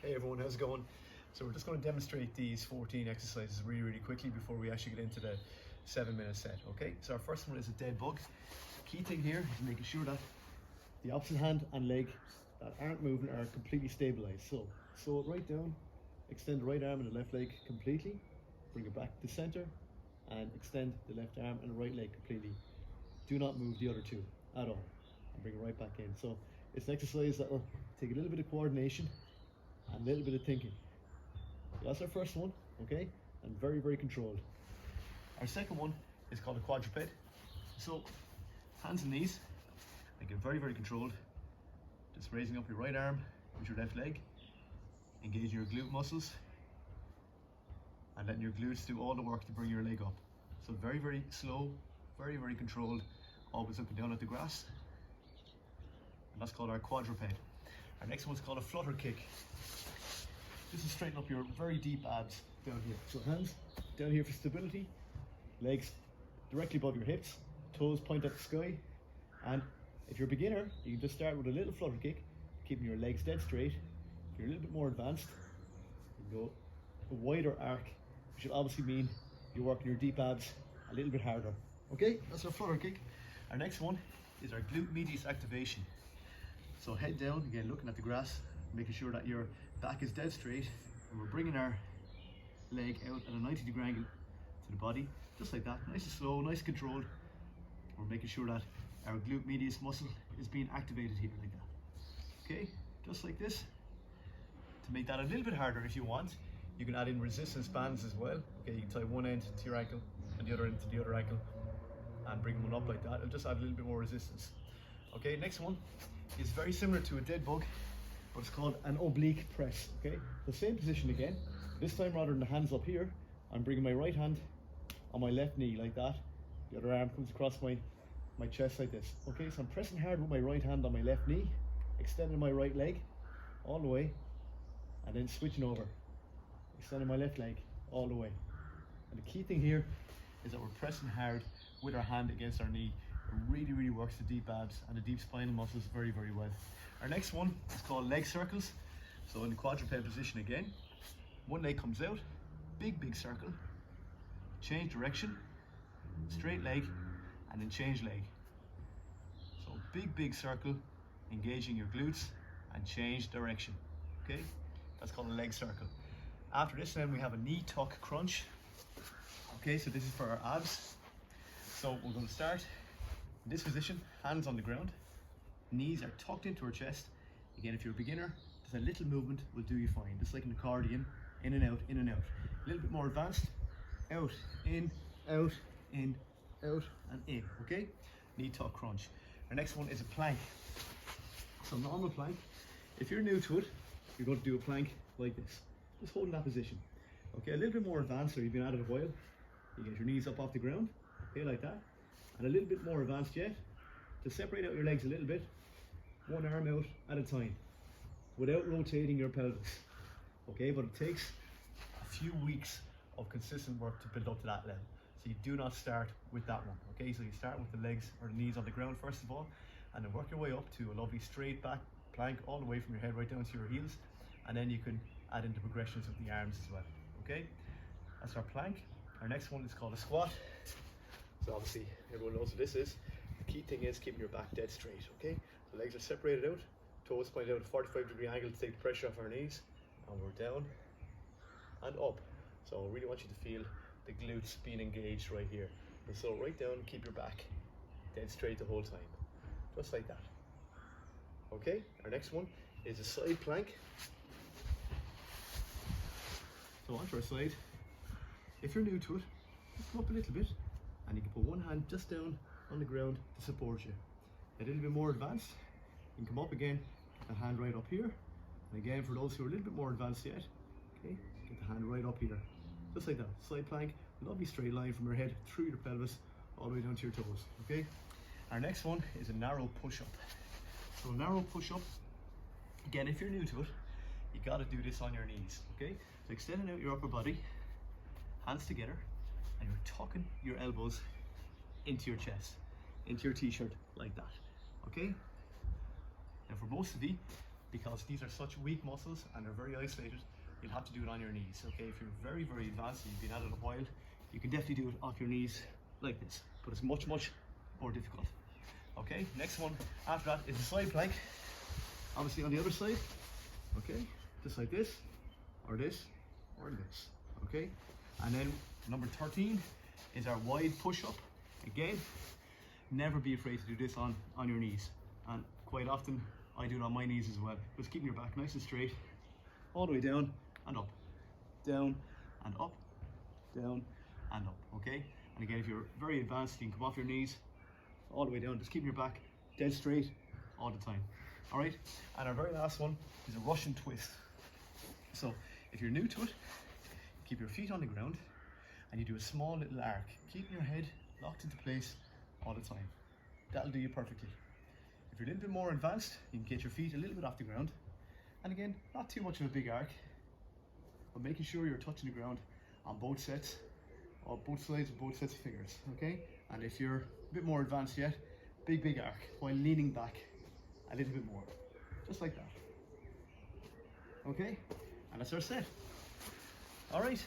Hey everyone, how's it going? So we're just going to demonstrate these 14 exercises really quickly before we actually get into the 7-minute set, okay? So our first one is a dead bug. The key thing here is making sure that the opposite hand and leg that aren't moving are completely stabilized. So slow it right down, extend the right arm and the left leg completely, bring it back to center, and extend the left arm and the right leg completely. Do not move the other two at all, and bring it right back in. So it's an exercise that will take a little bit of coordination and a little bit of thinking. So that's our first one, okay? And very controlled. Our second one is called a quadruped. So hands and knees, make it very controlled. Just raising up your right arm with your left leg, engaging your glute muscles, and letting your glutes do all the work to bring your leg up. So very slow, very controlled, always looking down at the grass. And that's called our quadruped. Our next one's called a flutter kick. This is straighten up your very deep abs down here. So hands down here for stability, legs directly above your hips, toes point at the sky. And if you're a beginner, you can just start with a little flutter kick, keeping your legs dead straight. If you're a little bit more advanced, you can go a wider arc, which will obviously mean you're working your deep abs a little bit harder. Okay, that's our flutter kick. Our next one is our glute medius activation. So head down, again looking at the grass, making sure that your back is dead straight, and we're bringing our leg out at a 90-degree angle to the body, just like that, nice and slow, nice and controlled. We're making sure that our glute medius muscle is being activated here like that. Okay, just like this. To make that a little bit harder if you want, you can add in resistance bands as well. Okay, you can tie one end to your ankle and the other end to the other ankle and bring one up like that. It'll just add a little bit more resistance. Okay, next one is very similar to a dead bug, but it's called an oblique press. Okay, the same position again. This time, rather than the hands up here, I'm bringing my right hand on my left knee like that. The other arm comes across my chest like this. Okay, so I'm pressing hard with my right hand on my left knee, extending my right leg all the way, and then switching over, extending my left leg all the way. And the key thing here is that we're pressing hard with our hand against our knee. It really works the deep abs and the deep spinal muscles very well. Our next one is called leg circles. So in the quadruped position again, one leg comes out, big circle, change direction, straight leg, and then change leg. So big circle, engaging your glutes, and change direction. Okay, that's called a leg circle. After this then we have a knee tuck crunch. Okay, so this is for our abs. So we're going to start in this position, hands on the ground, knees are tucked into our chest. Again, if you're a beginner, just a little movement will do you fine, just like an accordion, in and out, in and out. A little bit more advanced, out, in, and in, okay? Knee tuck crunch. Our next one is a plank. So normal plank, if you're new to it, you're going to do a plank like this, just holding that position. Okay, a little bit more advanced, or you've been at it a while, you get your knees up off the ground, okay, like that. And a little bit more advanced yet, to separate out your legs a little bit, one arm out at a time, without rotating your pelvis. Okay, but it takes a few weeks of consistent work to build up to that level. So you do not start with that one. Okay, so you start with the legs or the knees on the ground first of all, and then work your way up to a lovely straight back plank all the way from your head right down to your heels, and then you can add in the progressions of the arms as well. Okay, that's our plank. Our next one is called a squat. So obviously everyone knows what this is. The key thing is keeping your back dead straight, okay? The legs are separated out, toes pointed out at a 45-degree angle to take the pressure off our knees, and we're down and up. So I really want you to feel the glutes being engaged right here. And so right down, keep your back dead straight the whole time, just like that. Okay, our next one is a side plank. So onto our side. If you're new to it, just come up a little bit, and you can put one hand just down on the ground to support you. A little bit more advanced, you can come up again, get the hand right up here. And again, for those who are a little bit more advanced yet, okay, get the hand right up here. Just like that, side plank, lovely straight line from your head through your pelvis, all the way down to your toes, okay? Our next one is a narrow push-up. So a narrow push-up, again, if you're new to it, you gotta do this on your knees, okay? So extending out your upper body, hands together, and you're tucking your elbows into your chest, into your t-shirt like that, okay? Now for most of you, because these are such weak muscles and they're very isolated. You'll have to do it on your knees, okay? If you're very, very advanced and you've been at it a while, you can definitely do it off your knees like this, but it's much, much more difficult. Okay, next one after that is a side plank. Obviously on the other side, okay, just like this, or this, or this, okay? And then number 13 is our wide push-up. Again, never be afraid to do this on your knees. And quite often, I do it on my knees as well. Just keeping your back nice and straight, all the way down and up, down and up, down and up, okay? And again, if you're very advanced, you can come off your knees, all the way down, just keeping your back dead straight all the time, all right? And our very last one is a Russian twist. So if you're new to it, keep your feet on the ground and you do a small little arc, keeping your head locked into place all the time. That'll do you perfectly. If you're a little bit more advanced, you can get your feet a little bit off the ground. And again, not too much of a big arc, but making sure you're touching the ground on both sets, or both sides of both sets of fingers, okay? And if you're a bit more advanced yet, big arc while leaning back a little bit more, just like that. Okay, and that's our set. All right.